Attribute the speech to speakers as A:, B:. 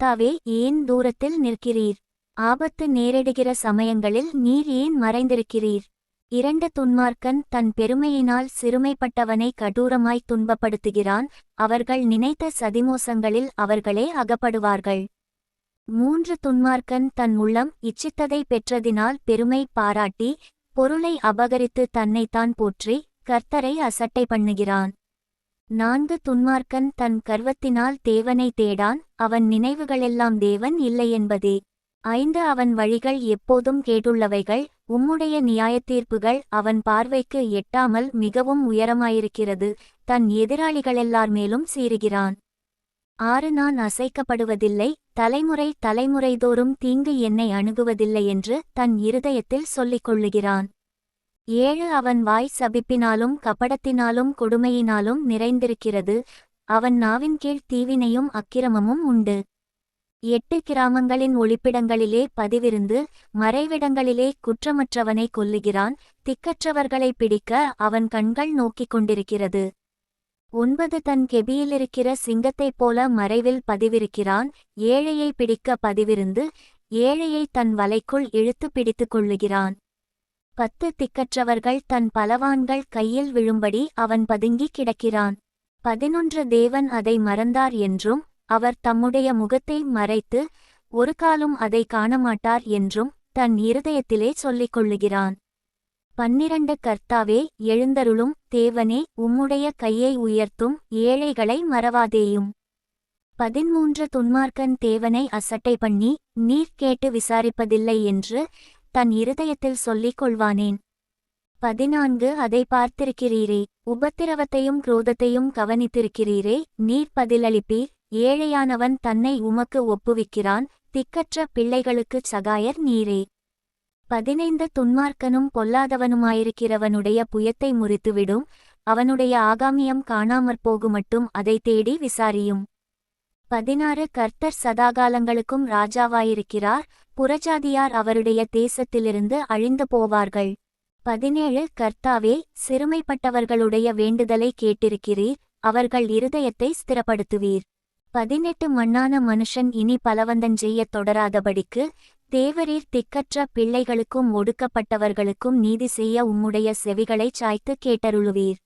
A: கர்த்தாவே, ஏன் தூரத்தில் நிற்கிறீர்? ஆபத்து நேரிடுகிற சமயங்களில் நீர் ஏன் மறைந்திருக்கிறீர்? இரண்டு துன்மார்க்கன் தன் பெருமையினால் சிறுமைப்பட்டவனை கடூரமாய் துன்பப்படுத்துகிறான். அவர்கள் நினைத்த சதிமோசங்களில் அவர்களே அகப்படுவார்கள். மூன்று துன்மார்க்கன் தன் உள்ளம் இச்சித்ததை பெற்றதினால் பெருமை பாராட்டி பொருளை அபகரித்து தன்னைத்தான் போற்றி கர்த்தரை அசட்டை பண்ணுகிறான். நான்கு துன்மார்க்கன் தன் கர்வத்தினால் தேவனை தேடான். அவன் நினைவுகளெல்லாம் தேவன் இல்லையென்பதே. ஐந்து அவன் வழிகள் எப்போதும் கேட்டுள்ளவைகள். உம்முடைய நியாயத்தீர்ப்புகள் அவன் பார்வைக்கு எட்டாமல் மிகவும் உயரமாயிருக்கிறது. தன் எதிராளிகளெல்லார் மேலும் சீறுகிறான். ஆறு நான் அசைக்கப்படுவதில்லை, தலைமுறை தலைமுறைதோறும் தீங்கு என்னை அணுகுவதில்லை என்று தன் இருதயத்தில் சொல்லிக் கொள்ளுகிறான். ஏழு அவன் வாய் சபிப்பினாலும் கபடத்தினாலும் கொடுமையினாலும் நிறைந்திருக்கிறது. அவன் நாவின் கீழ் தீவினையும் அக்கிரமமும் உண்டு. எட்டு கிராமங்களின் ஒளிப்பிடங்களிலே பதிவிருந்து மறைவிடங்களிலே குற்றமற்றவனை கொல்லுகிறான். திக்கற்றவர்களை பிடிக்க அவன் கண்கள் நோக்கிக் கொண்டிருக்கிறது. ஒன்பது தன் கெபியிலிருக்கிற சிங்கத்தைப் போல மறைவில் பதிவிருக்கிறான். ஏழையை பிடிக்க பதிவிருந்து ஏழையை தன் வலைக்குள் இழுத்து பிடித்துக் கொள்ளுகிறான். பத்து திக்கற்றவர்கள் தன் பலவான்கள் கையில் விழும்படி அவன் பதுங்கி கிடக்கிறான். 11 தேவன் அதை மறந்தார் என்றும் அவர் தம்முடைய முகத்தை மறைத்து ஒரு காலும் அதை காணமாட்டார் என்றும் தன் இருதயத்திலே சொல்லிக் கொள்ளுகிறான். 12 கர்த்தாவே, எழுந்தருளும் தேவனே, உம்முடைய கையை உயர்த்தும் ஏழைகளை மறவாதேயும். 13 துன்மார்க்கன் தேவனை அசட்டை பண்ணி நீர் கேட்டு விசாரிப்பதில்லை என்று தன் இருதயத்தில் சொல்லிக் கொள்வானேன். 14 அதை பார்த்திருக்கிறீரே, உபத்திரவத்தையும் குரோதத்தையும் கவனித்திருக்கிறீரே, நீர் பதிலளிப்பீர். ஏழையானவன் தன்னை உமக்கு ஒப்புவிக்கிறான். திக்கற்ற பிள்ளைகளுக்குச் சகாயர் நீரே. 15 துன்மார்க்கனும் பொல்லாதவனுமாயிருக்கிறவனுடைய புயத்தை முறித்துவிடும். அவனுடைய ஆகாமியம் காணாமற்போகுமட்டும் அதை தேடி விசாரியும். 16 கர்த்தர் சதாகாலங்களுக்கும் ராஜாவாயிருக்கிறார். புறஜாதியார் அவருடைய தேசத்திலிருந்து அழிந்து போவார்கள். 17 கர்த்தாவே, சிறுமைப்பட்டவர்களுடைய வேண்டுதலை கேட்டிருக்கிறீர். அவர்கள் இருதயத்தை ஸ்திரப்படுத்துவீர். 18 மண்ணான மனுஷன் இனி பலவந்தஞ்செய்யத் தொடராதபடிக்கு தேவரீர் திக்கற்ற பிள்ளைகளுக்கும் ஒடுக்கப்பட்டவர்களுக்கும் நீதி செய்ய உம்முடைய செவிகளைச் சாய்த்து கேட்டருளுவீர்.